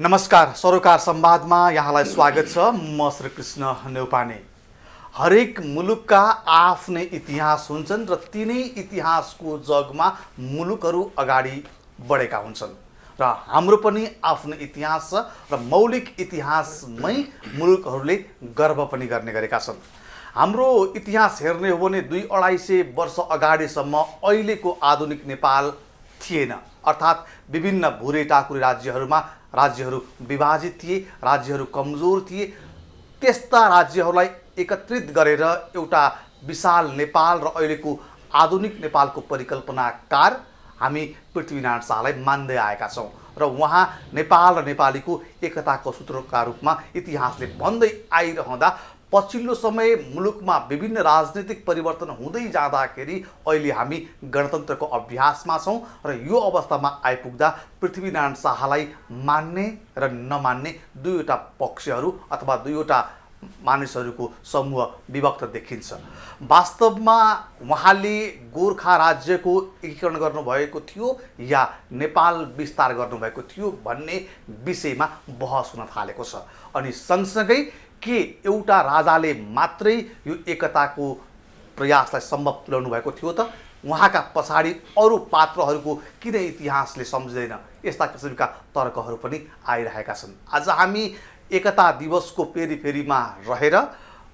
नमस्कार, सरोकार संवादमा यहाँलाई स्वागत छ। म श्रीकृष्ण नेउपाने। हरेक मुलुकका आफ्नै इतिहास हुन्छन् र तिनै इतिहासको जगमा मुलुकहरू अगाडि बढेका हुन्छन् र हाम्रो पनि आफ्नो इतिहास छ र मौलिक इतिहासमै मुलुकहरूले गर्व पनि गर्ने गरेका छन्। हाम्रो इतिहास हेर्ने हो भने 2-250 वर्ष अगाडिसम्म अहिलेको आधुनिक नेपाल थिएन। अर्थात् विभिन्न भुरे टाकुरे राज्यहरू विभाजित थिए, राज्यहरू कमजोर थिए। त्यस्ता राज्यहरूलाई एकत्रित गरेर एउटा विशाल नेपाल र अहिलेको आधुनिक नेपालको परिकल्पनाकार हामी पृथ्वीनारायण शाहलाई मान्दै आएका छौँ र उहाँ नेपाल र नेपालीको एकताको सूत्रका रूपमा इतिहासले भन्दै आइरहँदा पछिल्लो समय मुलुकमा विभिन्न राजनीतिक परिवर्तन हुँदै जाँदाखेरि अहिले हामी गणतन्त्रको अभ्यासमा छौँ र यो अवस्थामा आइपुग्दा पृथ्वीनारायण शाहलाई मान्ने र नमान्ने दुईवटा पक्षहरू अथवा दुईवटा मानिसहरूको समूह विभक्त देखिन्छ। वास्तवमा उहाँले गोर्खा राज्यको एकीकरण गर्नुभएको थियो या नेपाल विस्तार गर्नुभएको थियो भन्ने विषयमा बहस हुन थालेको छ। अनि सँगसँगै के एउटा राजाले मात्रै यो एकताको प्रयासलाई सम्भव तुल्याउनु भएको थियो त? उहाँका पछाडि अरू पात्रहरूको किन इतिहासले सम्झिँदैन? यस्ता किसिमका तर्कहरू पनि आइरहेका छन्। आज हामी एकता दिवसको फेरिमा रहेर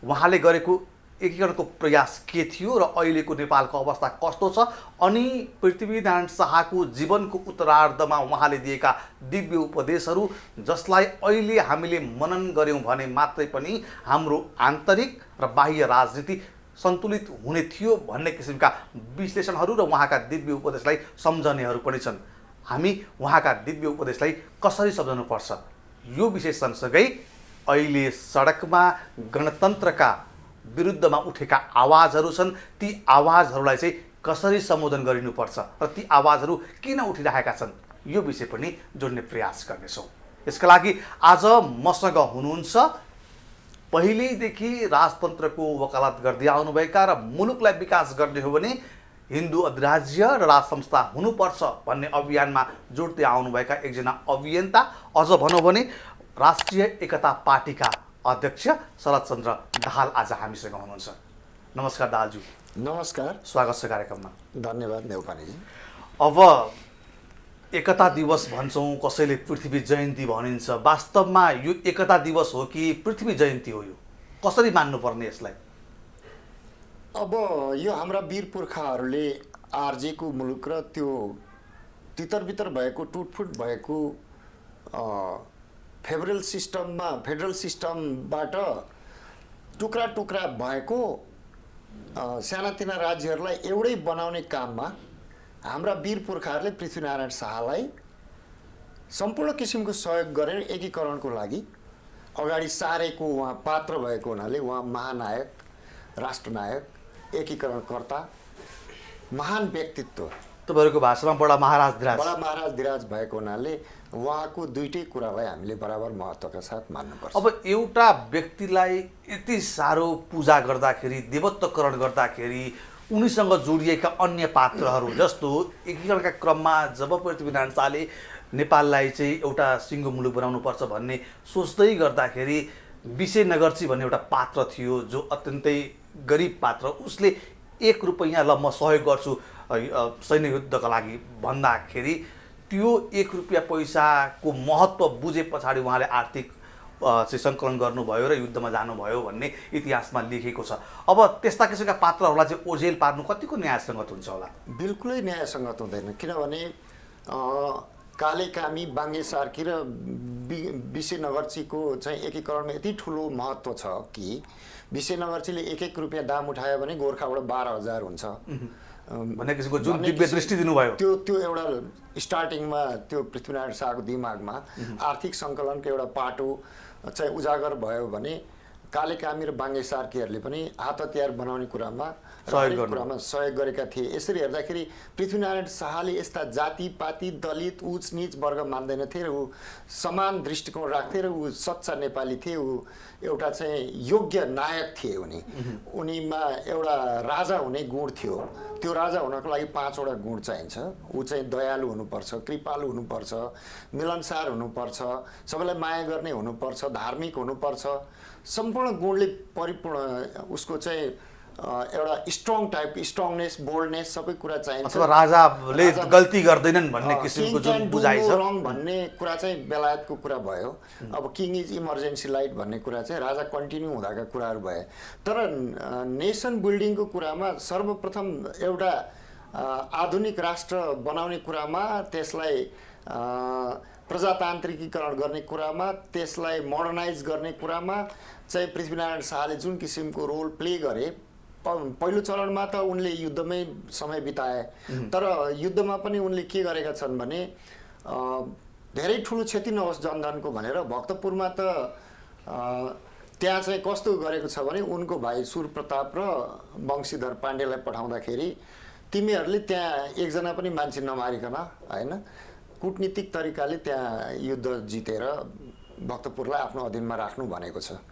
उहाँले गरेको एकीकरणको प्रयास के थियो र अहिलेको नेपालको अवस्था कस्तो छ, अनि पृथ्वीनारायण शाहको जीवनको उत्तरार्धमा उहाँले दिएका दिव्य उपदेशहरू जसलाई अहिले हामीले मनन गऱ्यौँ भने मात्रै पनि हाम्रो आन्तरिक र बाह्य राजनीति सन्तुलित हुने थियो भन्ने किसिमका विश्लेषणहरू र उहाँका दिव्य उपदेशलाई सम्झनेहरू पनि छन्। हामी उहाँका दिव्य उपदेशलाई कसरी सम्झनुपर्छ, यो विषय सँगसँगै अहिले सडकमा गणतन्त्रका विरुद्धमा उठेका आवाजहरू छन्, ती आवाजहरूलाई चाहिँ कसरी सम्बोधन गरिनुपर्छ र ती आवाजहरू किन उठिरहेका छन्, यो विषय पनि जोड्ने प्रयास गर्नेछौँ। यसका लागि आज मसँग हुनुहुन्छ पहिल्यैदेखि राजतन्त्रको वकालत गर्दै आउनुभएका र मुलुकलाई विकास गर्ने हो भने हिन्दू अधिराज्य र राज संस्था हुनुपर्छ भन्ने अभियानमा जोड्दै आउनुभएका एकजना अभियन्ता, अझ भनौँ भने राष्ट्रिय एकता पार्टीका अध्यक्ष शरदचन्द्र दाहाल आज हामीसँग हुनुहुन्छ। नमस्कार दाहालज्यू। नमस्कार, स्वागत छ कार्यक्रममा। धन्यवाद नेउपानेजी। अब एकता दिवस भन्छौँ, कसैले पृथ्वी जयन्ती भनिन्छ। वास्तवमा यो एकता दिवस हो कि पृथ्वी जयन्ती हो? यो कसरी मान्नुपर्ने यसलाई? अब यो हाम्रा वीर पुर्खाहरूले आर्जेको मुलुक र त्यो तितर भएको टुटफुट भएको फेडरल सिस्टमबाट टुक्रा टुक्रा भएको सानातिना राज्यहरूलाई एउटै बनाउने काममा हाम्रा वीर पुर्खाहरूले पृथ्वीनारायण शाहलाई सम्पूर्ण किसिमको सहयोग गरेर एकीकरणको लागि अगाडि सारेको उहाँ पात्र भएको हुनाले उहाँ महानायक, राष्ट्रनायक, एकीकरणकर्ता, महान व्यक्तित्व, तपाईँहरूको भाषामा बडा महाराज धिराज भएको हुनाले उहाँको दुईटै कुरालाई हामीले बराबर महत्त्वका साथ मान्नुपर्छ। अब एउटा व्यक्तिलाई यति साह्रो पूजा गर्दाखेरि, देवत्वकरण गर्दाखेरि उनीसँग जोडिएका अन्य पात्रहरू जस्तो एकीकरणका क्रममा जब पृथ्वीनारायण शाहले नेपाललाई चाहिँ एउटा सिङ्गो मुलुक बनाउनुपर्छ भन्ने सोच्दै गर्दाखेरि विशेनगरची भन्ने एउटा पात्र थियो जो अत्यन्तै गरिब पात्र, उसले 1 रुपैयाँ ल म सहयोग गर्छु सैन्य युद्धका लागि भन्दाखेरि त्यो 1 रुपियाँ पैसाको महत्त्व बुझे पछाडि उहाँले आर्थिक चाहिँ सङ्कलन गर्नुभयो र युद्धमा जानुभयो भन्ने इतिहासमा लेखेको छ। अब त्यस्ता किसिमका पात्रहरूलाई चाहिँ ओझेल पार्नु कतिको न्यायसङ्गत हुन्छ होला? बिल्कुलै न्यायसङ्गत हुँदैन, किनभने काले कामी, बाङ्गे सार्की र विशेनगरचीको चाहिँ एकीकरणमा यति ठुलो महत्त्व छ कि विशेनगरचीले 1-1 रुपियाँ दाम उठायो भने गोर्खाबाट 12,000 हुन्छ भन्ने किसिमको जुन दिव्य दृष्टि दिनुभयो, त्यो एउटा स्टार्टिङमा त्यो पृथ्वीनारायण शाहको दिमागमा आर्थिक सङ्कलनको एउटा पाटो चाहिँ उजागर भयो भने काले कामी र बाङ्गे सार्कीहरूले पनि हात हतियार बनाउने कुरामा हरेक कुरामा सहयोग गरेका थिए। यसरी हेर्दाखेरि पृथ्वीनारायण शाहले यस्ता जातिपाती दलित उच नीच वर्ग मान्दैनथे र ऊ समान दृष्टिकोण राख्थे र ऊ सच्चा नेपाली थिए। ऊ एउटा चाहिँ योग्य नायक थिए। उनीमा एउटा राजा हुने गुण थियो। त्यो राजा हुनको लागि 5 वटा गुण चाहिन्छ। ऊ चाहिँ दयालु हुनुपर्छ, कृपालु हुनुपर्छ, मिलनसार हुनुपर्छ, सबैलाई माया गर्ने हुनुपर्छ, धार्मिक हुनुपर्छ। सम्पूर्ण गुणले परिपूर्ण उसको चाहिँ एउटा स्ट्रङ टाइपको स्ट्रङनेस, बोल्डनेस सबै कुरा चाहिन्छ। अथवा राजाले गल्ती गर्दैनन् भन्ने किसिमको जुन बुझाइ छ भन्ने कुरा चाहिँ बेलायतको कुरा भयो। अब किङ इज इमर्जेन्सी लाइट भन्ने कुरा चाहिँ राजा कन्टिन्यू हुँदाका कुराहरू भए। तर नेसन बिल्डिङको कुरामा सर्वप्रथम एउटा आधुनिक राष्ट्र बनाउने कुरामा, त्यसलाई प्रजातान्त्रिकीकरण गर्ने कुरामा, त्यसलाई मोडर्नाइज गर्ने कुरामा चाहिँ पृथ्वीनारायण शाहले जुन किसिमको रोल प्ले गरे। पहिलो चरणमा त उनले युद्धमै समय बिताए। तर युद्धमा पनि उनले के गरेका छन् भने धेरै ठुलो क्षति नहोस् जनधनको भनेर भक्तपुरमा त त्यहाँ चाहिँ कस्तो गरेको छ भने उनको भाइ सूर्यप्रताप र वंशीधर पाण्डेलाई पठाउँदाखेरि तिमीहरूले त्यहाँ एकजना पनि मान्छे नमारिकन हैन कूटनीतिक तरिकाले त्यहाँ युद्ध जितेर भक्तपुरलाई आफ्नो अधीनमा राख्नु भनेको छ।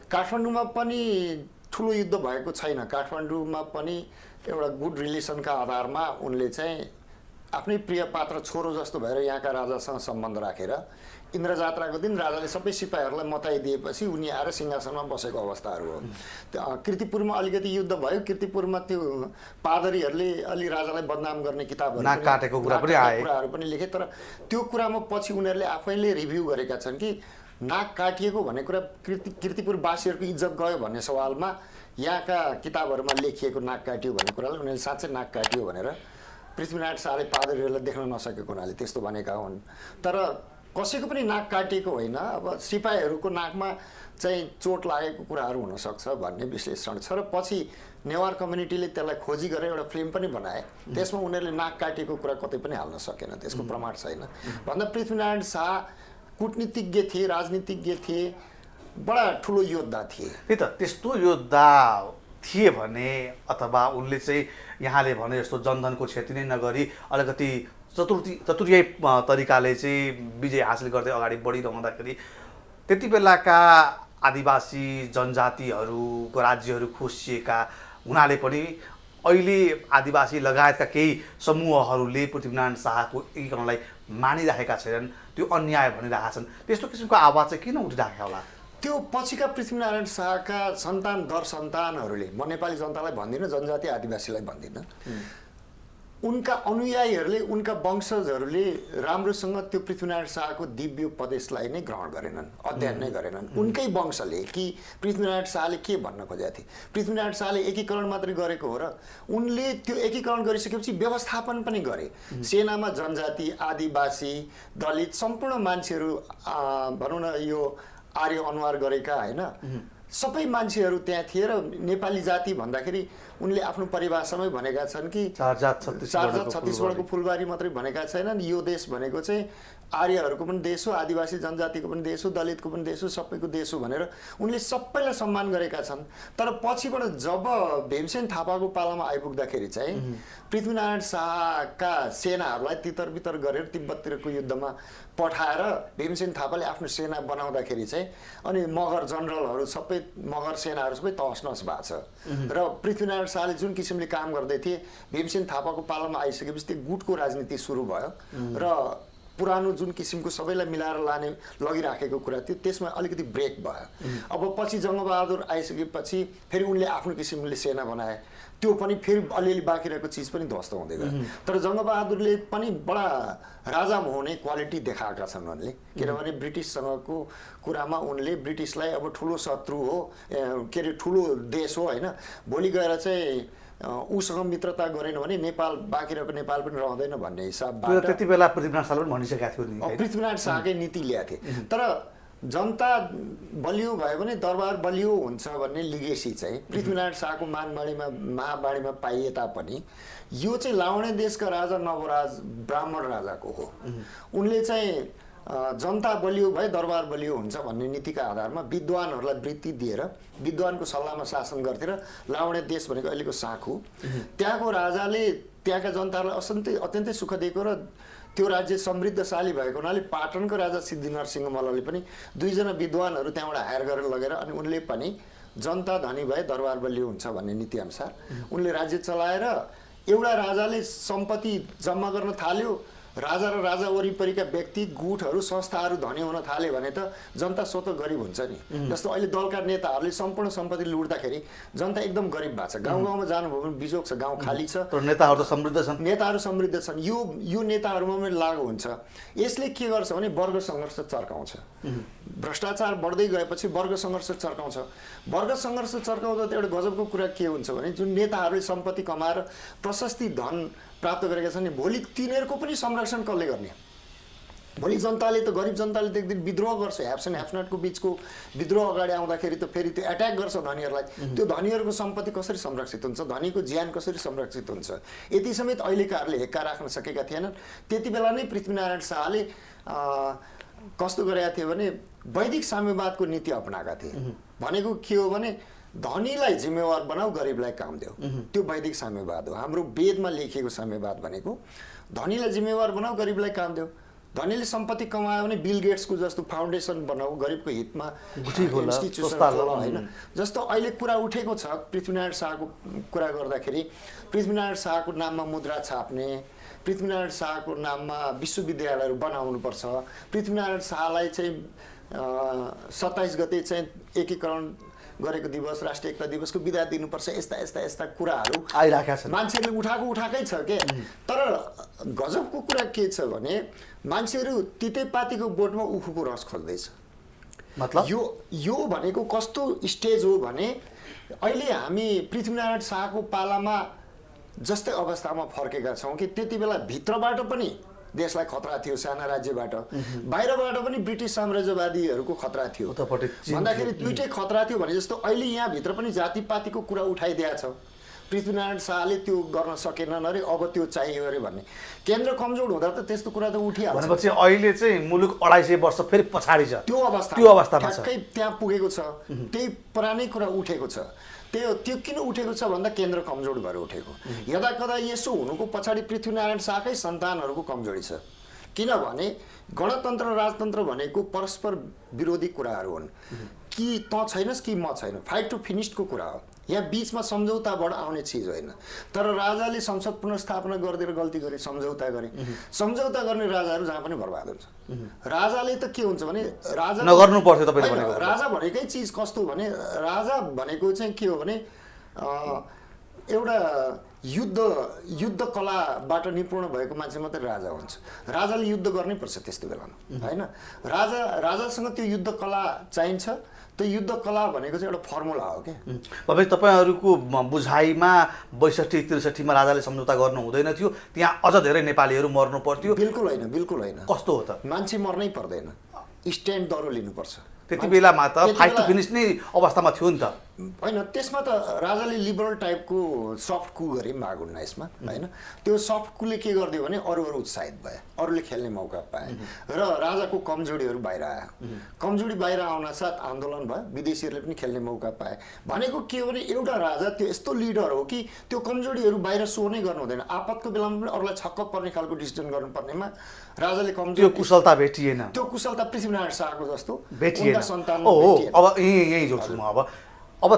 काठमाडौँमा पनि ठुलो युद्ध भएको छैन। काठमाडौँमा पनि एउटा गुड रिलेसनका आधारमा उनले चाहिँ आफ्नै प्रिय पात्र छोरो जस्तो भएर यहाँका राजासँग सम्बन्ध राखेर इन्द्र जात्राको दिन राजाले सबै सिपाहीहरूलाई मताइदिएपछि उनी आएर सिंहासनमा बसेको अवस्थाहरू हो। कीर्तिपुरमा अलिकति युद्ध भयो। कीर्तिपुरमा त्यो पादरीहरूले अलि राजालाई बदनाम गर्ने कुराहरू पनि लेखे। तर त्यो कुरामा पछि उनीहरूले आफैले रिभ्यू गरेका छन् कि नाक काटिएको भन्ने कुरा कीर्तिपुरवासीहरूको इज्जत गयो भन्ने सवालमा यहाँका किताबहरूमा लेखिएको नाक काटियो भन्ने कुराले उनीहरूले साँच्चै नाक काटियो भनेर पृथ्वीनारायण शाहले पादरीहरूलाई देख्न नसकेको हुनाले त्यस्तो भनेका हुन्। तर कसैको पनि नाक काटिएको होइन। अब सिपाहीहरूको नाकमा चाहिँ चोट लागेको कुराहरू हुनसक्छ भन्ने विश्लेषण छ। र पछि नेवार कम्युनिटीले त्यसलाई खोजी गरेर एउटा फिल्म पनि बनाए। त्यसमा उनीहरूले नाक काटिएको कुरा कतै पनि हाल्न सकेन। त्यसको प्रमाण छैन। भन्दा पृथ्वीनारायण शाह कूटनीतिज्ञ थिए, राजनीतिज्ञ थिए, बडा ठुलो योद्धा थिए। त्यही त त्यस्तो योद्धा थिए भने अथवा उनले चाहिँ यहाँले भने जस्तो जनधनको क्षति नै नगरी अलिकति चतुर्याई तरिकाले चाहिँ विजय हासिल गर्दै अगाडि बढिरहँदाखेरि त्यति बेलाका आदिवासी जनजातिहरूको राज्यहरू खोसिएका हुनाले पनि अहिले आदिवासी लगायतका केही समूहहरूले पृथ्वीनारायण शाहको एकीकरणलाई मानिराखेका छैनन्, त्यो अन्याय भनिरहेका छन्। त्यस्तो किसिमको आवाज चाहिँ किन उठिराखेको होला? त्यो पछिका पृथ्वीनारायण शाहका सन्तान दर सन्तानहरूले, म नेपाली जनतालाई भन्दिनँ, जनजाति आदिवासीलाई भन्दिनँ, उनका अनुयायीहरूले, उनका वंशजहरूले राम्रोसँग त्यो पृथ्वीनारायण शाहको दिव्य उपदेशलाई नै ग्रहण गरेनन्, अध्ययन नै गरेनन्। उनकै वंशले कि पृथ्वीनारायण शाहले के भन्न खोजेका थिए? पृथ्वीनारायण शाहले एकीकरण मात्रै गरेको हो र उनले त्यो एकीकरण गरिसकेपछि व्यवस्थापन पनि गरे। सेनामा जनजाति, आदिवासी, दलित सम्पूर्ण मान्छेहरू, भनौँ न यो आर्य अनुहार गरेका होइन, सबै मान्छेहरू त्यहाँ थिए। र नेपाली जाति भन्दाखेरि उनले आफ्नो परिभाषामै भनेका छन् कि चार जात छत्तीसगढको फुलबारी मात्रै भनेका छैनन्। यो देश भनेको चाहिँ आर्यहरूको पनि देश हो, आदिवासी जनजातिको पनि देश हो, दलितको पनि देश हो, सबैको देश हो भनेर उनले सबैलाई सम्मान गरेका छन्। तर पछिबाट जब भीमसेन थापाको पालामा आइपुग्दाखेरि चाहिँ पृथ्वीनारायण शाहका सेनाहरूलाई तितर बितर गरेर तिब्बततिरको युद्धमा पठाएर भीमसेन थापाले आफ्नो सेना बनाउँदाखेरि चाहिँ अनि मगर जनरलहरू सबै मगर सेनाहरू सबै तहस नहस भएको छ। र पृथ्वीनारायण शाहले जुन किसिमले काम गर्दै थिए, भीमसेन थापाको पालामा आइसकेपछि त्यो गुटको राजनीति सुरु भयो र पुरानो जुन किसिमको सबैलाई मिलाएर लाने लगिराखेको कुरा थियो त्यसमा अलिकति ब्रेक भयो। अब पछि जङ्गबहादुर आइसकेपछि फेरि उनले आफ्नो किसिमले सेना बनाए। त्यो पनि फेरि अलिअलि बाँकी रहेको चिज पनि ध्वस्त हुँदै गयो। तर जङ्गबहादुरले पनि बडा राजा हुने क्वालिटी देखाएका छन् उनले। किनभने ब्रिटिससँगको कुरामा उनले ब्रिटिसलाई अब ठुलो शत्रु हो, के अरे ठुलो देश हो होइन, भोलि गएर चाहिँ उसँग मित्रता गरेन भने नेपाल बाँकी रहेको नेपाल पनि रहँदैन भन्ने हिसाबबाट त्यति बेला पृथ्वीनारायण शाहले पनि भनिसकेका थियो नि। पृथ्वीनारायण शाहकै नीति ल्याएको थिए। तर जनता बलियो भयो भने दरबार बलियो हुन्छ भन्ने लिगेसी चाहिँ पृथ्वीनारायण शाहको मानवाणीमा महावाणीमा पाइए तापनि यो चाहिँ लावणे देशका राजा नवराज ब्राह्मण राजाको हो। उनले चाहिँ जनता बलियो भए दरबार बलियो हुन्छ भन्ने नीतिका आधारमा विद्वानहरूलाई वृत्ति दिएर विद्वानको सल्लाहमा शासन गर्थे र लाउने देश भनेको अहिलेको साख हो। त्यहाँको राजाले त्यहाँका जनतालाई अत्यन्तै सुख दिएको र त्यो राज्य समृद्धशाली भएको हुनाले पाटनको राजा सिद्धिनरसिंह मल्लले पनि 2 जना विद्वानहरू त्यहाँबाट हायर गरेर लगेर अनि उनले पनि जनता धनी भए दरबार बलियो हुन्छ भन्ने नीतिअनुसार उनले राज्य चलाएर एउटा राजाले सम्पत्ति जम्मा गर्न थाल्यो, राजा र राजा वरिपरिका व्यक्ति गुटहरू संस्थाहरू धनी हुन थाले भने त जनता स्वतः गरिब हुन्छ नि। जस्तो अहिले दलका नेताहरूले सम्पूर्ण सम्पत्ति लुट्दाखेरि जनता एकदम गरिब भएको छ। गाउँ गाउँमा जानुभयो भने बिजोग छ, गाउँ खाली छ, तर नेताहरू त समृद्ध छन्। नेताहरू समृद्ध छन्। यो नेताहरूमा पनि लागु हुन्छ। यसले के गर्छ भने वर्ग सङ्घर्ष चर्काउँछ। भ्रष्टाचार बढ्दै गएपछि वर्ग सङ्घर्ष चर्काउँछ। वर्ग सङ्घर्ष चर्काउँदा त एउटा गजबको कुरा के हुन्छ भने जुन नेताहरूले सम्पत्ति कमाएर प्रशस्ति धन प्राप्त गरेका छन् नि, भोलि तिनीहरूको पनि संरक्षण कसले गर्ने? भोलि जनताले त गरिब जनताले त एक दिन विद्रोह गर्छ। ह्याप्स एन्ड ह्याप्सनटको बिचको विद्रोह अगाडि आउँदाखेरि त फेरि त्यो एट्याक गर्छ धनीहरूलाई। त्यो धनीहरूको सम्पत्ति कसरी संरक्षित हुन्छ, धनीको ज्यान कसरी संरक्षित हुन्छ, यति समेत अहिलेकाहरूले हेक्का राख्न सकेका थिएनन्। त्यति बेला नै पृथ्वीनारायण शाहले कस्तो गरेका थिए भने वैदिक साम्यवादको नीति अपनाएका थिए। भनेको के हो भने धनीलाई जिम्मेवार बनाऊ, गरिबलाई काम देऊ। त्यो वैदिक साम्यवाद हो। हाम्रो वेदमा लेखिएको साम्यवाद भनेको धनीलाई जिम्मेवार बनाऊ, गरिबलाई काम देऊ। धनीले सम्पत्ति कमायो भने बिल गेट्सको जस्तो फाउन्डेसन बनाऊ, गरिबको हितमा इन्स्टिट्युसन खोला, होइन? जस्तो अहिले कुरा उठेको छ पृथ्वीनारायण शाहको कुरा गर्दाखेरि, पृथ्वीनारायण शाहको नाममा मुद्रा छाप्ने, पृथ्वीनारायण शाहको नाममा विश्वविद्यालयहरू बनाउनुपर्छ, पृथ्वीनारायण शाहलाई चाहिँ 27 गते चाहिँ एकीकरण गरेको दिवस, राष्ट्रिय एकता दिवसको बिदा दिनुपर्छ, यस्ता कुराहरू आइराखेका छन्। मान्छेहरूले उठाएकै छ के। तर गजबको कुरा के छ भने मान्छेहरू तितेपातीको बोटमा उखुको रस खोल्दैछ। मतलब यो भनेको कस्तो स्टेज हो भने अहिले हामी पृथ्वीनारायण शाहको पालामा जस्तै अवस्थामा फर्केका छौँ कि त्यति बेला भित्रबाट पनि देशलाई खतरा थियो, साना राज्यबाट, बाहिरबाट पनि ब्रिटिस साम्राज्यवादीहरूको खतरा थियो। भन्दाखेरि दुइटै खतरा थियो भने जस्तो अहिले यहाँभित्र पनि जातिपातीको कुरा उठाइदिएको छ। पृथ्वीनारायण शाहले त्यो गर्न सकेनन् अरे, अब त्यो चाहियो अरे भन्ने। केन्द्र कमजोर हुँदा त त्यस्तो कुरा त उठिहाल्छ। भनेपछि अहिले चाहिँ मुलुक 250 वर्ष फेरि पछाडि छ। त्यो अवस्थामा छ, ठ्याक्कै त्यहाँ पुगेको छ। त्यही पुरानै कुरा उठेको छ। त्यो किन उठेको छ भन्दा केन्द्र कमजोर भएर उठेको। यदा कदा यसो हुनुको पछाडि पृथ्वीनारायण शाहकै सन्तानहरूको कमजोरी छ। किनभने गणतन्त्र राजतन्त्र भनेको परस्पर विरोधी कुराहरू हुन्। कि त छैनस् कि म छैन, फाइट टु फिनिस्डको कुरा हो। यहाँ बिचमा सम्झौताबाट आउने चिज होइन। तर राजाले संसद पुनर्स्थापना गरिदिएर गल्ती गरे, सम्झौता गरे। सम्झौता गर्ने राजाहरू जहाँ पनि बर्बाद हुन्छ। राजाले त के हुन्छ भने राजा नगर्नु पर्थ्यो तपाईले भनेको। राजा भनेकै चिज कस्तो भने राजा भनेको चाहिँ के हो भने एउटा युद्ध कलाबाट निपुण भएको मान्छे मात्रै राजा हुन्छ। राजाले युद्ध गर्नै पर्छ त्यस्तो बेलामा, होइन? राजासँग त्यो युद्ध कला चाहिन्छ। त्यो युद्ध कला भनेको चाहिँ एउटा फर्मुला हो क्या। तपाईँहरूको बुझाइमा 62-63 मा राजाले सम्झौता गर्नु हुँदैन थियो, त्यहाँ अझ धेरै नेपालीहरू मर्नु पर्थ्यो? बिल्कुल होइन, बिल्कुल होइन। कस्तो हो त? मान्छे मर्नै पर्दैन, स्ट्यान्ड दरो लिनुपर्छ। त्यति बेलामा त फाइट टु फिनिश नै अवस्थामा थियो नि त, होइन? त्यसमा त राजाले लिबरल टाइपको सफ्ट कु गरे माग 19 मा, होइन? त्यो सफ्ट कुले के गरिदियो भने अरू उत्साहित भए, अरूले खेल्ने मौका पाए र राजाको कमजोरीहरू बाहिर आयो। कमजोरी बाहिर आउन साथ आन्दोलन भयो, विदेशीहरूले पनि खेल्ने मौका पाए। भनेको के हो भने एउटा राजा त्यो यस्तो लिडर हो कि त्यो कमजोरीहरू बाहिर सो नै गर्नु हुँदैन। आपतको बेलामा पनि अरूलाई छक्क पर्ने खालको डिसिजन गर्नुपर्नेमा राजाले कमजोरी, त्यो कुशलता भेटिएन। त्यो कुशलता पृथ्वीनारायण शाहको जस्तो भेटिएन। सन्तान अब यही जोड्छु म। अब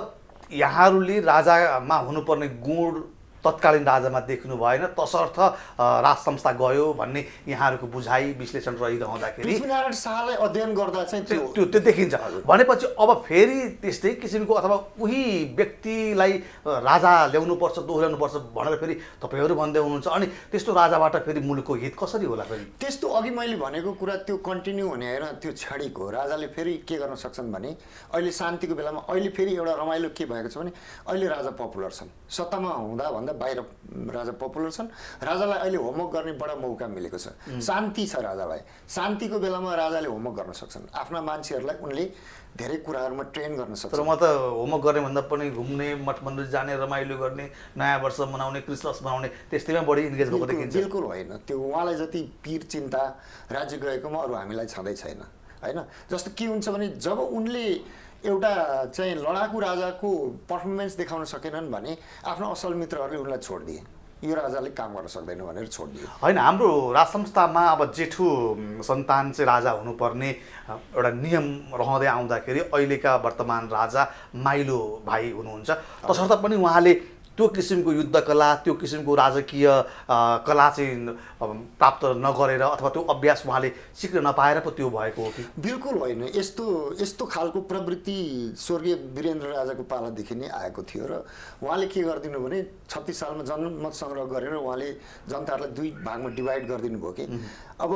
यहाँहरूले राजामा हुनुपर्ने गुण तत्कालीन राजामा देख्नु भएन, तसर्थ राज संस्था गयो भन्ने यहाँहरूको बुझाइ विश्लेषण रहिरहँदाखेरि पृथ्वीनारायण शाहलाई अध्ययन गर्दा चाहिँ त्यो देखिन्छ। भनेपछि अब फेरि त्यस्तै किसिमको अथवा उही व्यक्तिलाई राजा ल्याउनुपर्छ, दोहोऱ्याउनुपर्छ भनेर फेरि तपाईँहरू भन्दै हुनुहुन्छ। अनि त्यस्तो राजाबाट फेरि मुलुकको हित कसरी होला फेरि? त्यस्तो अघि मैले भनेको कुरा त्यो कन्टिन्यू हुने होइन, त्यो क्षणिक हो। राजाले फेरि के गर्न सक्छन् भने अहिले शान्तिको बेलामा अहिले फेरि एउटा रमाइलो के भएको छ भने अहिले राजा पपुलर छन्। सत्तामा हुँदा भन्दा बाहिर राजा पपुलर छन्। राजालाई अहिले होमवर्क गर्ने बडा मौका मिलेको छ। शान्ति छ राजालाई। शान्तिको बेलामा राजाले होमवर्क गर्न सक्छन्। आफ्ना मान्छेहरूलाई उनले धेरै कुराहरूमा ट्रेन गर्न सक्छन्। तर म त होमवर्क गर्ने भन्दा पनि घुम्ने, मठ मन्दिर जाने, रमाइलो गर्ने, नयाँ वर्ष मनाउने, क्रिसमस मनाउने त्यस्तैमा बढी इन्गेज भएको देखिन्छ। बिल्कुल होइन। त्यो उहाँलाई जति पीर चिन्ता राज्य गएकोमा अरू हामीलाई छँदै छैन होइन। जस्तो के हुन्छ भने जब उनले एउटा चाहिँ लडाकु राजाको पर्फर्मेन्स देखाउन सकेनन् भने आफ्नो असल मित्रहरूले उनलाई छोडिदिए। यो राजाले काम गर्न सक्दैन भनेर छोडिदियो। होइन, हाम्रो राज संस्थामा अब जेठो सन्तान चाहिँ राजा हुनुपर्ने एउटा नियम रहँदै आउँदाखेरि अहिलेका वर्तमान राजा माइलो भाइ हुनुहुन्छ। तसर्थ पनि उहाँले त्यो किसिमको युद्ध कला, त्यो किसिमको राजकीय कला चाहिँ प्राप्त नगरेर अथवा त्यो अभ्यास उहाँले सिक्न नपाएर पो त्यो भएको हो कि? बिल्कुल होइन। यस्तो खालको प्रवृत्ति स्वर्गीय वीरेन्द्र राजाको पालादेखि नै आएको थियो र उहाँले के गरिदिनु भने 36 सालमा जनमत सङ्ग्रह गरेर उहाँले जनताहरूलाई 2 भागमा डिभाइड गरिदिनु भयो कि अब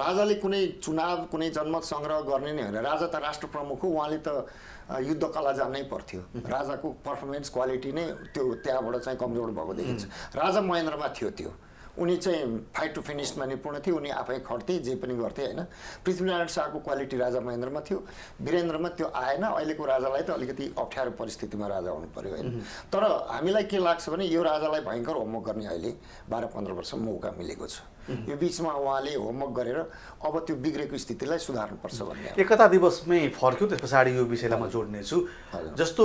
राजाले कुनै चुनाव, कुनै जनमत सङ्ग्रह गर्ने नै होइन। राजा त राष्ट्र प्रमुख हो, उहाँले त युद्ध कला जान्नै पर्थ्यो। राजाको पर्फर्मेन्स क्वालिटी नै त्यहाँबाट चाहिँ कमजोर भएको देखिन्छ। राजा महेन्द्रमा थियो त्यो। उनी चाहिँ फाइट टु फिनिसमा निपुण थिए। उनी आफै खट्थे, जे पनि गर्थे होइन। पृथ्वीनारायण शाहको क्वालिटी राजा महेन्द्रमा थियो। वीरेन्द्रमा त्यो आएन। अहिलेको राजालाई त अलिकति अप्ठ्यारो परिस्थितिमा राजा हुनु पर्यो होइन। तर हामीलाई के लाग्छ भने यो राजालाई भयङ्कर होमवर्क गर्ने अहिले 12-15 वर्ष मौका मिलेको छ। यो बिचमा उहाँले होमवर्क गरेर अब त्यो बिग्रेको स्थितिलाई सुधार्नुपर्छ भन्ने। एकता दिवसमै फर्क्यो, त्यस पछाडि यो विषयलाई म जोड्नेछु। जस्तो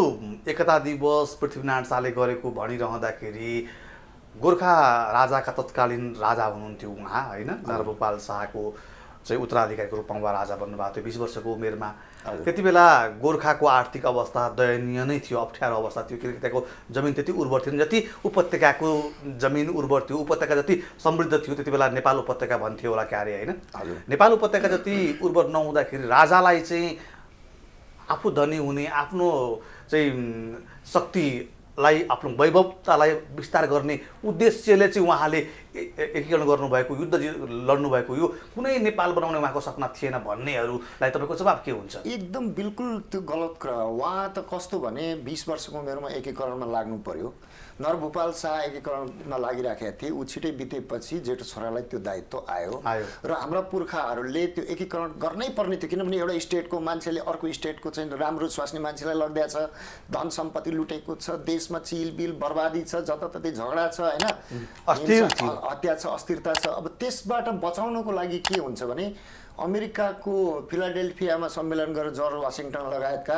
एकता दिवस पृथ्वीनारायण शाहले गरेको भनिरहँदाखेरि गोर्खा राजाका तत्कालीन राजा हुनुहुन्थ्यो उहाँ होइन, नरभूपाल शाहको चाहिँ उत्तराधिकारीको रूपमा उहाँ राजा बन्नुभएको थियो 20 वर्षको उमेरमा। त्यति बेला गोर्खाको आर्थिक अवस्था दयनीय नै थियो, अप्ठ्यारो अवस्था थियो। किनकि त्यहाँको जमिन त्यति उर्वर थिएन। जति उपत्यकाको जमिन उर्वर थियो, उपत्यका जति समृद्ध थियो, त्यति बेला नेपाल उपत्यका भन्थ्यो होला क्यारे होइन। नेपाल उपत्यका जति उर्वर नहुँदाखेरि राजालाई चाहिँ आफू धनी हुने, आफ्नो चाहिँ शक्तिलाई, आफ्नो वैभवतालाई विस्तार गर्ने उद्देश्यले चाहिँ उहाँले एकीकरण गर्नुभएको, युद्ध लड्नुभएको, यो कुनै नेपाल बनाउने उहाँको सपना थिएन भन्नेहरूलाई तपाईँको जवाब के हुन्छ? एकदम बिल्कुल त्यो गलत कुरा हो। उहाँ त कस्तो भने 20 वर्षको उमेरमा एकीकरणमा लाग्नु पर्यो। नरभूपाल शाह एकीकरणमा लागिराखेका थिए। ऊ छिटै बितेपछि जेठो छोरालाई त्यो दायित्व आयो र हाम्रा पुर्खाहरूले त्यो एकीकरण गर्नै पर्ने थियो। किनभने एउटा स्टेटको मान्छेले अर्को स्टेटको चाहिँ राम्रो स्वास्नी मान्छेलाई लगिदिएको छ, धन सम्पत्ति लुटेको छ, देशमा चिलबिल बर्बादी छ, जताततै झगडा छ होइन, हत्या छ, अस्थिरता छ। अब त्यसबाट बचाउनको लागि के हुन्छ भने अमेरिकाको फिलाडेल्फियामा सम्मेलन गरेर जर्ज वासिङटन लगायतका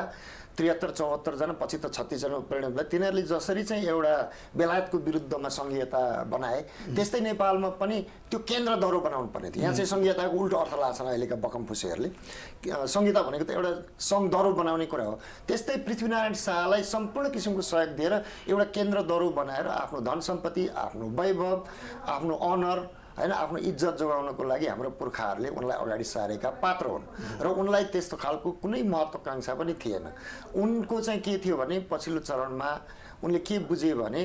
73-74 जना, पछि त 36 जना परिणत भए। तिनीहरूले जसरी चाहिँ एउटा बेलायतको विरुद्धमा संघीयता बनाए, त्यस्तै नेपालमा पनि त्यो केन्द्र दरो बनाउनु पर्ने थियो। यहाँ चाहिँ संघीयताको उल्टो अर्थ लाग्छन् अहिलेका बकमफुसेहरूले। संहिता भनेको त एउटा सङ्घ दरो बनाउने कुरा हो। त्यस्तै पृथ्वीनारायण शाहलाई सम्पूर्ण किसिमको सहयोग दिएर एउटा केन्द्र दरो बनाएर आफ्नो धन सम्पत्ति, आफ्नो वैभव, आफ्नो अनर होइन, आफ्नो इज्जत जोगाउनको लागि हाम्रो पुर्खाहरूले उनलाई अगाडि सारेका पात्र हुन् र उनलाई त्यस्तो खालको कुनै महत्त्वाकांक्षा पनि थिएन। उनको चाहिँ के थियो भने पछिल्लो चरणमा उनले के बुझे भने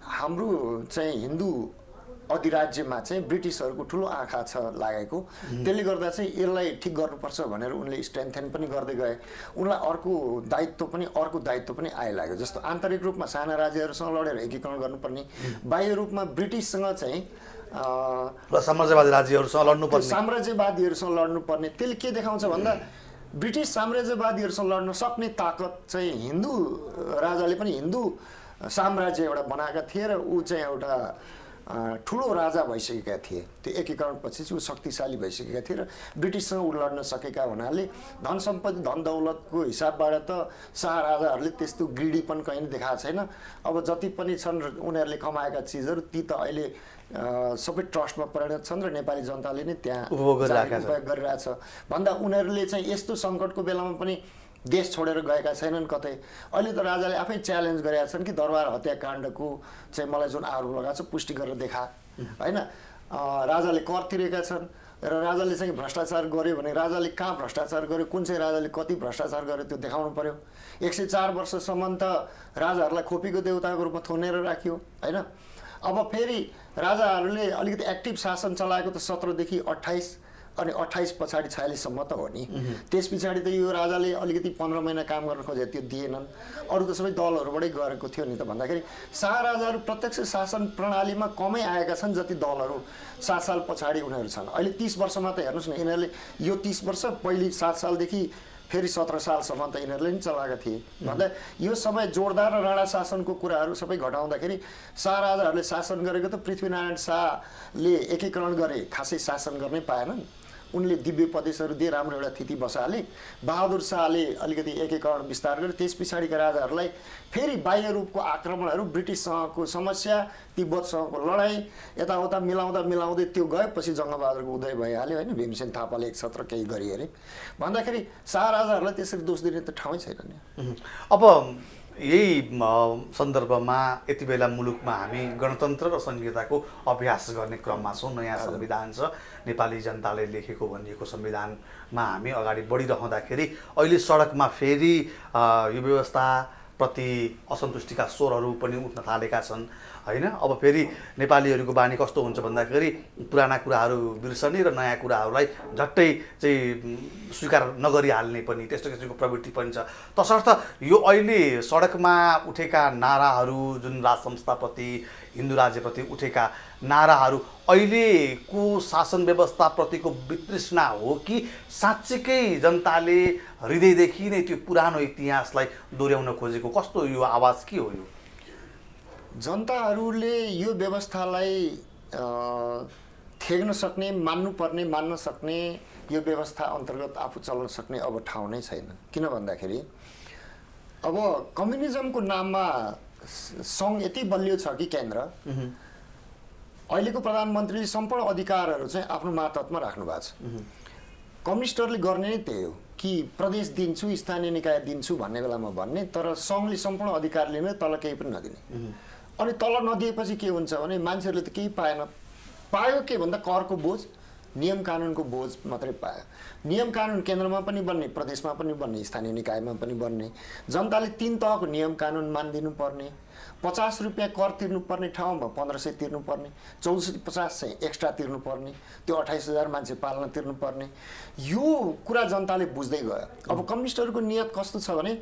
हाम्रो चाहिँ हिन्दू अधिराज्यमा चाहिँ ब्रिटिसहरूको ठुलो आँखा छ लागेको, त्यसले गर्दा चाहिँ यसलाई ठिक गर्नुपर्छ भनेर उनले स्ट्रेन्थेन पनि गर्दै गए। उनलाई अर्को दायित्व पनि आइलाग्यो। जस्तो आन्तरिक रूपमा साना राज्यहरूसँग लडेर एकीकरण गर्नुपर्ने, बाह्य रूपमा ब्रिटिससँग चाहिँ साम्राज्यवादी राज्यहरूसँग लड्नुपर्ने। त्यसले के देखाउँछ भन्दा ब्रिटिस साम्राज्यवादीहरूसँग लड्न सक्ने ताकत चाहिँ हिन्दू राजाले पनि हिन्दू साम्राज्य एउटा बनाएका थिए र ऊ चाहिँ एउटा ठुलो राजा भइसकेका थिए। त्यो एकीकरण पछि चाहिँ ऊ शक्तिशाली भइसकेका थिए र ब्रिटिससँग ऊ लड्न सकेका हुनाले धन सम्पत्ति, धन दौलतको हिसाबबाट त शाह राजाहरूले त्यस्तो ग्रिडीपन कहीँ देखाएको छैन। अब जति पनि छन् उनीहरूले कमाएका चिजहरू ती त अहिले सबै ट्रस्टमा परिणत छन् र नेपाली जनताले नै त्यहाँ उपयोग गरिरहेछ भन्दा उनीहरूले चाहिँ यस्तो सङ्कटको बेलामा पनि देश छोडेर गएका छैनन् कतै। अहिले त राजाले आफै च्यालेन्ज गरेका छन् कि दरबार हत्याकाण्डको चाहिँ मलाई जुन आरोप लगाएको छ पुष्टि गरेर देखा होइन। राजाले कर तिरेका छन् र राजाले चाहिँ भ्रष्टाचार गर्यो भने राजाले कहाँ भ्रष्टाचार गर्यो, कुन चाहिँ राजाले कति भ्रष्टाचार गर्यो त्यो देखाउनु पर्यो। 104 वर्षसम्म त राजाहरूलाई खोपीको देउताको रूपमा थुनेर राखियो होइन। अब फेरि राजाहरूले अलिकति एक्टिभ शासन चलाएको त 17 देखि 28 अनि 28 पछाडि 46सम्म त हो नि। त्यस पछाडि त यो राजाले अलिकति 15 महिना काम गर्न खोजे, त्यो दिएनन्। अरू त सबै दलहरूबाटै गरेको थियो नि त भन्दाखेरि शाह राजाहरू प्रत्यक्ष शासन प्रणालीमा कमै आएका छन् जति दलहरू 7 साल पछाडि उनीहरू छन्। अहिले 30 वर्षमा त हेर्नुहोस् न, यिनीहरूले यो 30 वर्ष पहिले 7 सालदेखि फेरि 17 सालसम्म त यिनीहरूले नि चलाएका थिए भन्दा यो समय जोरदार र राणा शासनको कुराहरू सबै घटाउँदाखेरि शाह राजाहरूले शासन गरेको त पृथ्वीनारायण शाहले एकीकरण गरे, खासै शासन गर्नै पाएनन्। उनले दिव्य प्रदेशहरू दिए, राम्रो एउटा स्थिति बसाले। बहादुर शाहले अलिकति एकीकरण विस्तार गरे। त्यस पछाडिका राजाहरूलाई फेरि बाह्य रूपको आक्रमणहरू, ब्रिटिससँगको समस्या, तिब्बतसँगको लडाइँ, यताउता मिलाउँदै त्यो गएपछि जङ्गबहादुरको उदय भइहाल्यो होइन। भीमसेन थापाले एक छत्र केही गरी अरे भन्दाखेरि शाह राजाहरूलाई त्यसरी दोष दिने त ठाउँै छैन नि। अब यही सन्दर्भमा यति बेला मुलुकमा हामी गणतन्त्र र संहिताको अभ्यास गर्ने क्रममा छौँ। नयाँ संविधान छ, नेपाली जनताले लेखेको भनिएको संविधानमा हामी अगाडि बढिरहँदाखेरि अहिले सडकमा फेरि यो व्यवस्थाप्रति असन्तुष्टिका स्वरहरू पनि उठ्न थालेका छन् होइन। अब फेरि नेपालीहरूको बानी कस्तो हुन्छ भन्दाखेरि पुराना कुराहरू बिर्सने र नयाँ कुराहरूलाई झट्टै चाहिँ स्वीकार नगरिहाल्ने पनि त्यस्तो किसिमको प्रवृत्ति पनि छ। तसर्थ यो अहिले सडकमा उठेका नाराहरू, जुन राज संस्थाप्रति, हिन्दू राज्यप्रति उठेका नाराहरू अहिलेको शासन व्यवस्थाप्रतिको वितृष्णा हो कि साँच्चीकै जनताले हृदयदेखि नै त्यो पुरानो इतिहासलाई दोहोऱ्याउन खोजेको? कस्तो यो आवाज के हो? यो जनताहरूले यो व्यवस्थालाई थेग्न सक्ने, मान्न सक्ने, यो व्यवस्था अन्तर्गत आफू चल्न सक्ने अब ठाउँ नै छैन। किन भन्दाखेरि अब कम्युनिजमको नाममा सङ्घ यति बलियो छ कि केन्द्र अहिलेको प्रधानमन्त्रीले सम्पूर्ण अधिकारहरू चाहिँ आफ्नो मातहतमा राख्नु भएको छ। कम्युनिस्टहरूले गर्ने नै त्यही हो कि प्रदेश दिन्छु, स्थानीय निकाय दिन्छु भन्ने बेलामा भन्ने, तर सङ्घले सम्पूर्ण अधिकार लिने, तल केही पनि नदिने। अनि तल नदिएपछि के हुन्छ भने मान्छेहरूले त केही पायो के भन्दा करको बोझ, नियम कानुनको बोझ मात्रै पायो। नियम कानुन केन्द्रमा पनि बन्ने, प्रदेशमा पनि बन्ने, स्थानीय निकायमा पनि बन्ने। जनताले 3 तहको नियम कानुन मानिदिनु पर्ने, 50 रुपियाँ कर तिर्नुपर्ने ठाउँमा 1500 तिर्नुपर्ने, 1450 चाहिँ एक्स्ट्रा तिर्नुपर्ने, त्यो 28,000 मान्छे पाल्न तिर्नुपर्ने। यो कुरा जनताले बुझ्दै गयो। अब कम्युनिस्टहरूको नियत कस्तो छ भने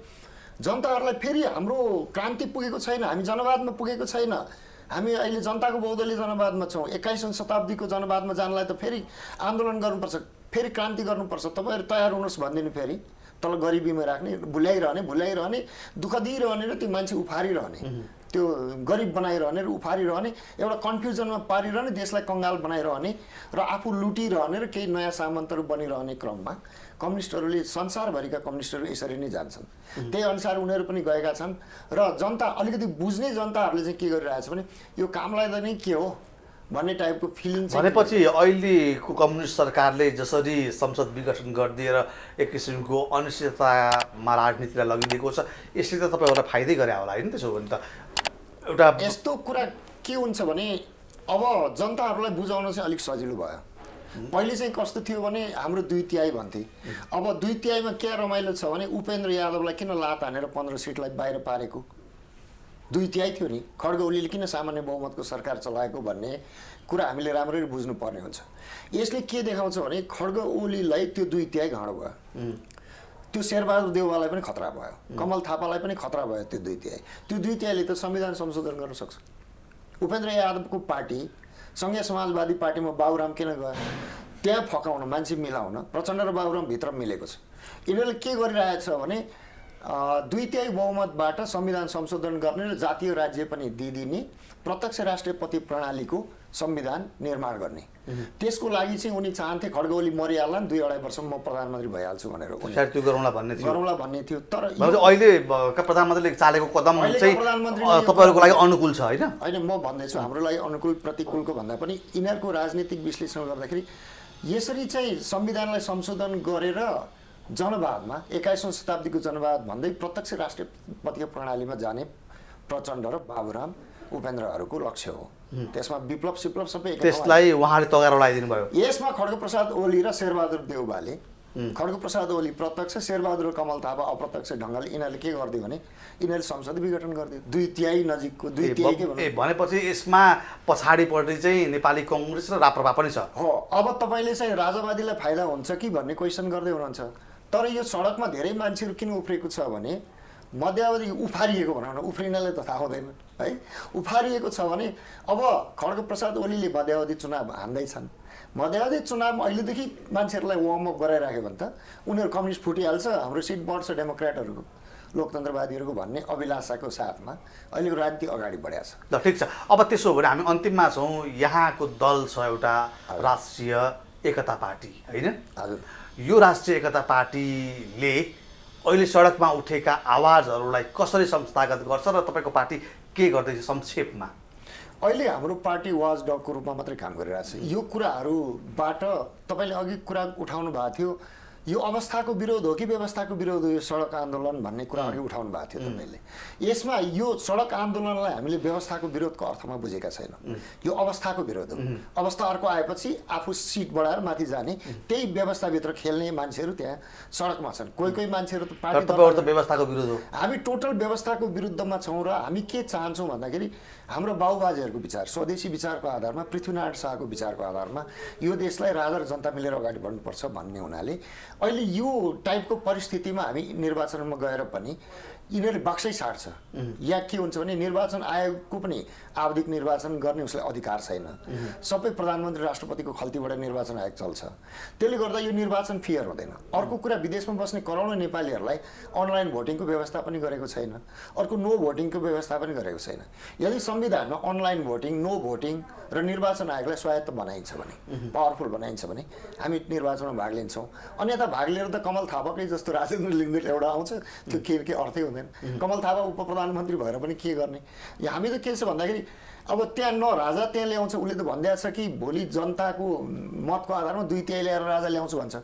जनताहरूलाई फेरि हाम्रो क्रान्ति पुगेको छैन, हामी जनवादमा पुगेको छैन, हामी अहिले जनताको बहुदलीय जनवादमा छौँ, 21औं शताब्दीको जनवादमा जानलाई त फेरि आन्दोलन गर्नुपर्छ, फेरि क्रान्ति गर्नुपर्छ, तपाईँहरू तयार हुनुहोस् भनिदिनु। फेरि तल गरिबीमा राख्ने, भुल्याइरहने, दुःख दिइरहने र त्यो मान्छे उफारिरहने, त्यो गरिब बनाइरहने र उफारिरहने, एउटा कन्फ्युजनमा पारिरहने, देशलाई कङ्गाल बनाइरहने र आफू लुटिरहने र केही नयाँ सामन्तहरू बनिरहने क्रममा कम्युनिस्टहरूले, संसारभरिका कम्युनिस्टहरू यसरी नै जान्छन्। त्यही अनुसार उनीहरू पनि गएका छन् र जनता अलिकति बुझ्ने जनताहरूले चाहिँ के गरिरहेछ भने यो कामलाई त नै के हो भन्ने टाइपको फिलिङ छ। भनेपछि अहिलेको कम्युनिस्ट सरकारले जसरी संसद विघटन गरिदिएर एक किसिमको अनिश्चिततामा राजनीतिलाई लगिदिएको छ, यसले त तपाईँहरूलाई फाइदै गरे होला होइन? त्यसो भने त एउटा यस्तो कुरा के हुन्छ भने अब जनताहरूलाई बुझाउन चाहिँ अलिक सजिलो भयो। पहिले चाहिँ कस्तो थियो भने हाम्रो 2 तिहाई भन्थे। अब 2 तिहाईमा के रमाइलो छ भने उपेन्द्र यादवलाई किन लात हानेर 15 सिटलाई बाहिर पारेको? 2 तिहाई थियो नि, खड्ग ओलीले किन सामान्य बहुमतको सरकार चलाएको भन्ने कुरा हामीले राम्ररी बुझ्नुपर्ने हुन्छ। यसले के देखाउँछ भने खड्ग ओलीलाई त्यो 2 तिहाई घाँडो भयो, त्यो शेरबहादुर देउवालाई पनि खतरा भयो, कमल थापालाई पनि खतरा भयो। त्यो 2 तिहाई, त्यो 2 तिहाईले त संविधान संशोधन गर्न सक्छ। उपेन्द्र यादवको पार्टी सङ्घीय समाजवादी पार्टीमा बाबुराम किन गयो? त्यहाँ फकाउन, मान्छे मिलाउन प्रचण्ड र बाबुराम भित्र मिलेको छ। यिनीहरूले के गरिरहेछ भने 2 तिहाई बहुमतबाट संविधान संशोधन गर्ने र जातीय राज्य पनि दिइदिने, प्रत्यक्ष राष्ट्रपति प्रणालीको संविधान निर्माण गर्ने। त्यसको लागि चाहिँ उनी चाहन्थे खड्ग ओली मरिहाल्लान्, 2-2.5 वर्षमा म प्रधानमन्त्री भइहाल्छु भनेर त्यो गरौँला भन्ने थियो। तर अहिलेका प्रधानमन्त्रीले चालेको कदम चाहिँ तपाईँहरूको लागि अनुकूल छ होइन? होइन, म भन्दैछु हाम्रो लागि अनुकूल प्रतिकूलको भन्दा पनि यिनीहरूको राजनीतिक विश्लेषण गर्दाखेरि यसरी चाहिँ संविधानलाई संशोधन गरेर जनवादमा 21औं शताब्दीको जनवाद भन्दै प्रत्यक्ष राष्ट्रपतिको प्रणालीमा जाने प्रचण्ड र बाबुराम उपेन्द्रहरूको लक्ष्य हो। त्यसमा विप्लव सबै त्यसलाई उहाँले तगारो लगाइदिनु भयो। यसमा खड्गप्रसाद ओली र शेरबहादुर देउवाले खड्गप्रसाद ओली प्रत्यक्ष, शेरबहादुर कमल थापा अप्रत्यक्ष ढङ्गले यिनीहरूले के गरिदियो भने यिनीहरूले संसद विघटन गरिदियो। 2/3 नजिकको 2/3 के भन्नु भनेपछि यसमा पछाडिपट्टि चाहिँ नेपाली कङ्ग्रेस र राप्रपा पनि छ। हो, अब तपाईँले चाहिँ राजावादीलाई फाइदा हुन्छ कि भन्ने क्वेसन गर्दै हुनुहुन्छ। तर यो सडकमा धेरै मान्छेहरू किन उफ्रिएको छ भने मध्यावधि उफारिएको भनौँ न, उफ्रिनलाई त थाहा हुँदैन है, उफारिएको छ भने अब खड्गप्रसाद ओलीले मध्यावधि चुनाव हान्दैछन्। मध्यावधि चुनावमा अहिलेदेखि मान्छेहरूलाई वार्मअप गराइराख्यो भने त उनीहरू कम्युनिस्ट फुटिहाल्छ, हाम्रो सिट बढ्छ डेमोक्रेटहरूको, लोकतन्त्रवादीहरूको भन्ने अभिलाषाको साथमा अहिलेको राजनीति अगाडि बढाएको छ। ल ठिक छ, अब त्यसो हो भने हामी अन्तिममा छौँ। यहाँको दल छ एउटा राष्ट्रिय एकता पार्टी होइन? हजुर। यो राष्ट्रिय एकता पार्टीले अहिले सडकमा उठेका आवाजहरूलाई कसरी संस्थागत गर्छ र तपाईँको पार्टी के गर्दैछ संक्षेपमा? अहिले हाम्रो पार्टी वाच डगको रूपमा मात्रै काम गरिरहेछ। यो कुराहरूबाट तपाईँले अघि कुरा उठाउनु भएको थियो, यो अवस्थाको विरोध हो कि व्यवस्थाको विरोध हो यो सडक आन्दोलन भन्ने कुरा अघि उठाउनु भएको थियो तपाईँले। यसमा यो सडक आन्दोलनलाई हामीले व्यवस्थाको विरोधको अर्थमा बुझेका छैनौँ। यो अवस्थाको विरोध हो। अवस्था अर्को आएपछि आफू सिट बढाएर माथि जाने, त्यही व्यवस्थाभित्र खेल्ने मान्छेहरू त्यहाँ सडकमा छन्। कोही कोही मान्छेहरू त पार्टी व्यवस्थाको विरोध हो। हामी टोटल व्यवस्थाको विरुद्धमा छौँ र हामी के चाहन्छौँ भन्दाखेरि हाम्रो बाबुबाजेहरूको विचार, स्वदेशी विचारको आधारमा, पृथ्वीनारायण शाहको विचारको आधारमा यो देशलाई राजा र जनता मिलेर अगाडि बढ्नुपर्छ भन्ने हुनाले अहिले यो टाइपको परिस्थितिमा हामी निर्वाचनमा गएर पनि यिनीहरूले बक्सै साट्छ। या के हुन्छ भने निर्वाचन आयोगको पनि आवधिक निर्वाचन गर्ने उसलाई अधिकार छैन। सबै प्रधानमन्त्री राष्ट्रपतिको खल्तीबाट निर्वाचन आयोग चल्छ। त्यसले गर्दा यो निर्वाचन फेयर हुँदैन। अर्को कुरा, विदेशमा बस्ने करोडौँ नेपालीहरूलाई अनलाइन भोटिङको व्यवस्था पनि गरेको छैन। अर्को नो भोटिङको व्यवस्था पनि गरेको छैन। यदि संविधानमा अनलाइन भोटिङ, नो भोटिङ र निर्वाचन आयोगलाई स्वायत्त बनाइन्छ भने, पावरफुल बनाइन्छ भने हामी निर्वाचनमा भाग लिन्छौँ। अन्यथा भाग लिएर त कमल थापाकै जस्तो राजेन्द्र लिङ्गदेन एउटा आउँछ, त्यो के अर्थै हुँदैन। कमल थापा उप प्रधानमन्त्री भएर पनि के गर्ने? हामी त के छ भन्दाखेरि अब त्यहाँ न राजा त्यहाँ ल्याउँछ, उसले त भनिदिएको छ कि भोलि जनताको मतको आधारमा 2/3 ल्याएर राजा ल्याउँछु भन्छ।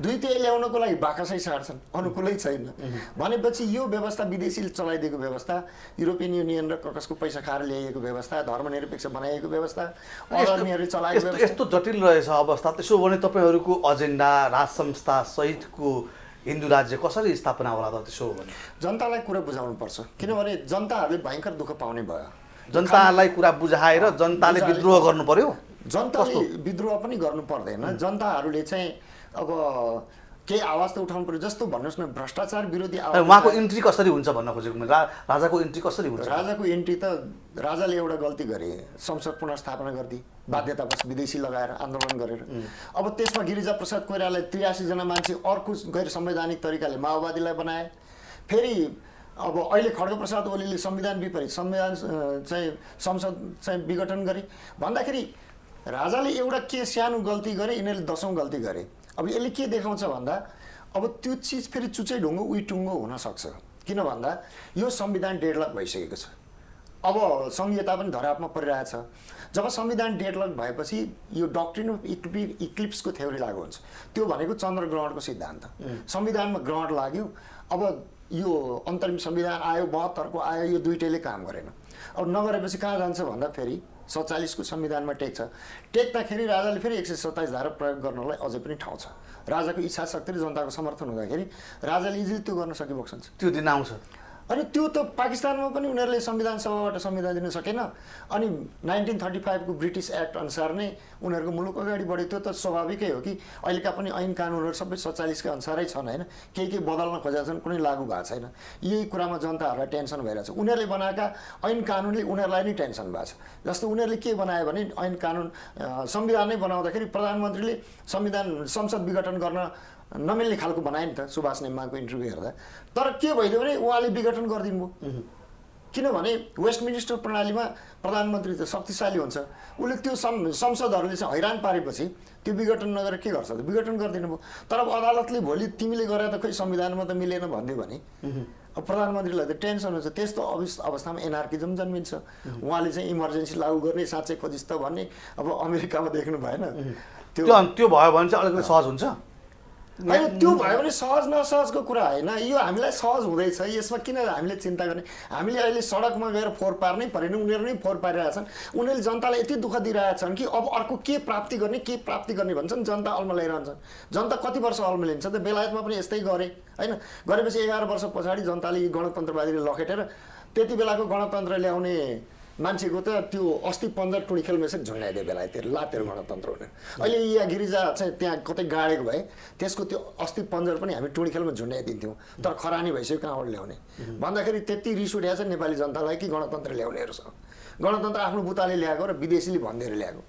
2/3 ल्याउनको लागि बाकसै साट्छन्, अनुकूलै छैन। भनेपछि यो व्यवस्था विदेशीले चलाइदिएको व्यवस्था, युरोपियन युनियन र कसको पैसा खाएर ल्याइएको व्यवस्था, धर्मनिरपेक्ष बनाइएको व्यवस्था, अधर्मीहरूले चलाएको व्यवस्था, यस्तो जटिल रहेछ अवस्था। त्यसो भने तपाईँहरूको एजेन्डा राज संस्था सहितको हिन्दू राज्य कसरी स्थापना होला त? त्यसो हो भने जनतालाई कुरा बुझाउनु पर्छ, किनभने जनताहरूले भयङ्कर दुःख पाउने भयो। जनतालाई कुरा बुझाएर जनताले विद्रोह गर्नु पर्यो? जनताले विद्रोह पनि गर्नु पर्दैन। जनताहरूले चाहिँ अब केही आवाज त उठाउनु पर्यो। जस्तो भन्नुहोस् न, भ्रष्टाचार विरोधी आवाज। उहाँको इन्ट्री कसरी हुन्छ भन्न खोजेको मैले, राजाको इन्ट्री कसरी हुन्छ? राजाको इन्ट्री त राजाले एउटा गल्ती गरे, संसद पुनर्स्थापना गरिदिए बाध्यतावश, विदेशी लगाएर आन्दोलन गरेर। अब त्यसमा गिरिजाप्रसाद कोइरालाले 83 जना मान्छे अर्को गैर संवैधानिक तरिकाले माओवादीलाई बनाए। फेरि अब अहिले खड्गप्रसाद ओलीले संविधान विपरीत संविधान चाहिँ संसद चाहिँ विघटन गरे भन्दाखेरि राजाले एउटा के सानो गल्ती गरे, यिनीहरूले 10औं गल्ती गरे। अब यसले के देखाउँछ भन्दा अब त्यो चिज फेरि चुचै ढुङ्गो उही टुङ्गो हुनसक्छ। किन भन्दा यो संविधान डेडलक भइसकेको छ। अब संहिता पनि धरापमा परिरहेछ। जब संविधान डेडलक भएपछि यो डक्ट्रिन अफ इक्लिप्सको थ्योरी लागु हुन्छ। त्यो भनेको चन्द्रग्रहणको सिद्धान्त। संविधानमा ग्रहण लाग्यो, अब यो अन्तरिम संविधान आयो, 72 को आयो, यो दुईटैले काम गरेन। अब नगरेपछि कहाँ जान्छ भन्दा फेरि 47 को संविधानमा टेक्छ। टेक्दाखेरि राजाले फेरि 127 धारा प्रयोग गर्नलाई अझै पनि ठाउँ छ। राजाको इच्छा शक्ति र जनताको समर्थन हुँदाखेरि राजाले इजिली त्यो गर्न सकिबक्सन्छ। त्यो दिन आउँछ। अनि त्यो त पाकिस्तानमा पनि उनीहरूले संविधान सभाबाट संविधान दिन सकेन। अनि 1935 को ब्रिटिस एक्ट अनुसार नै उनीहरूको मुलुक अगाडि बढ्यो। त्यो त स्वाभाविकै हो कि अहिलेका पनि ऐन कानुनहरू सबै 47 का अनुसारै छन् होइन। केही बदल्न खोजेका छन्, कुनै लागू भएको छैन। यही कुरामा जनताहरूलाई टेन्सन भइरहेछ। उनीहरूले बनाएका ऐन कानुनले उनीहरूलाई नै टेन्सन भएको छ। जस्तो उनीहरूले के बनायो भने ऐन कानुन संविधान नै बनाउँदाखेरि प्रधानमन्त्रीले संसद विघटन गर्न नमिल्ने खालको बनाए नि त सुभाष नेमाको इन्टरभ्यू हेर्दा। तर के भइदियो भने उहाँले विघटन गरिदिनु भयो। किनभने वेस्टमिनिस्टर प्रणालीमा प्रधानमन्त्री त शक्तिशाली हुन्छ। उसले त्यो संसदहरूले चाहिँ हैरान पारेपछि त्यो विघटन नगरेर के गर्छ त? विघटन गरिदिनु भयो। तर अब अदालतले भोलि तिमीले गरे त खोइ संविधानमा त मिलेन भनिदियो भने अब प्रधानमन्त्रीलाई त टेन्सन हुन्छ। त्यस्तो अवस्थामा एनार्किजम जन्मिन्छ। उहाँले चाहिँ इमर्जेन्सी लागू गर्ने साँच्चै खोजिस् त भन्ने अब अमेरिकामा देख्नु भएन? त्यो भयो भने चाहिँ अलिकति सहज हुन्छ। होइन त्यो भयो भने सहज नसहजको कुरा होइन, यो हामीलाई सहज हुँदैछ, यसमा किन हामीले चिन्ता गर्ने। हामीले अहिले सडकमा गएर फोहोर पार्नै परेन, उनीहरू नै फोहोर पारिरहेछन्। उनीहरूले जनतालाई यति दुःख दिइरहेछन् कि अब अर्को के प्राप्ति गर्ने भन्छन्, जनता अल्मलाइरहन्छन्। जनता कति वर्ष अल्मलिन्छ त? बेलायतमा पनि यस्तै गरे होइन, गरेपछि 11 वर्ष पछाडि जनताले गणतन्त्रवादीले लखेटेर त्यति बेलाको गणतन्त्र ल्याउने मान्छेको त त्यो अस्ति पन्जा टुँडिखेल मेसेज झुन्डाइदियो बेलायततिर, लातेर गणतन्त्र हुने। अहिले यहाँ गिरिजा चाहिँ त्यहाँ कतै गाडेको भए त्यसको त्यो अस्ति पन्जर पनि हामी टुँडिखेलमा झुन्डाइदिन्थ्यौँ, तर खरानी भइसक्यो, कहाँबाट ल्याउने भन्दाखेरि त्यति रिस उठेको छ नेपाली जनतालाई कि गणतन्त्र ल्याउनेहरूसँग। गणतन्त्र आफ्नो बुताले ल्याएको र विदेशीले भनिदिएर ल्याएको,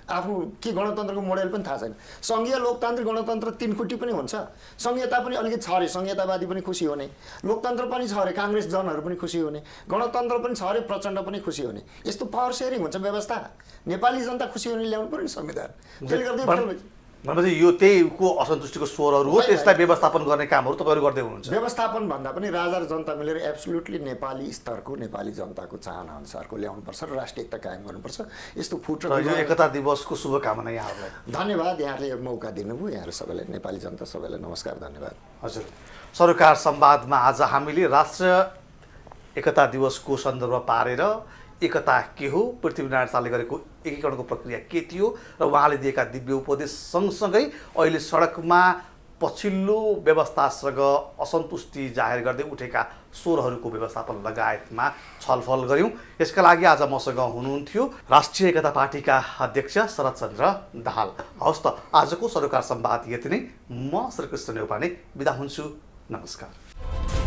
आफ्नो के गणतन्त्रको मोडेल पनि थाहा छैन। सङ्घीय लोकतान्त्रिक गणतन्त्र 3 खुट्टी पनि हुन्छ, सङ्घीयता पनि अलिकति छ अरे, सङ्घीयतावादी पनि खुसी हुने, लोकतन्त्र पनि छ अरे, काङ्ग्रेस जनहरू पनि खुसी हुने, गणतन्त्र पनि छ अरे, प्रचण्ड पनि खुसी हुने। यस्तो पावर सेयरिङ हुन्छ व्यवस्था, नेपाली जनता खुसी हुने ल्याउनु पर्यो नि संविधान। त्यसले गर्दा भनेपछि यो त्यहीको असन्तुष्टिको स्वरहरू हो, त्यसलाई व्यवस्थापन गर्ने कामहरू तपाईँहरू गर्दै हुनुहुन्छ। व्यवस्थापन भन्दा पनि राजा र जनता मिलेर एब्सोल्युटली नेपाली स्तरको, नेपाली जनताको चाहना अनुसारको ल्याउनुपर्छ र राष्ट्रिय एकता कायम गर्नुपर्छ। यस्तो फुट र यो एकता दिवसको शुभकामना यहाँहरूलाई धन्यवाद। यहाँहरूले यो मौका दिनुभयो, यहाँहरू सबैलाई, नेपाली जनता सबैलाई नमस्कार, धन्यवाद। हजुर, सरोकार संवादमा आज हामीले राष्ट्रिय एकता दिवसको सन्दर्भ पारेर एकता के हो, पृथ्वीनारायण शाहले गरेको एकीकरणको प्रक्रिया के थियो र उहाँले दिएका दिव्य उपदेश सँगसँगै अहिले सडकमा पछिल्लो व्यवस्थासँग असन्तुष्टि जाहेर गर्दै उठेका स्वरहरूको व्यवस्थापन लगायतमा छलफल गऱ्यौँ। यसका लागि आज मसँग हुनुहुन्थ्यो राष्ट्रिय एकता पार्टीका अध्यक्ष शरदचन्द्र दाहाल। हवस् त, आजको सरोकार संवाद यति नै। म श्रीकृष्ण नेउपाने बिदा हुन्छु, नमस्कार।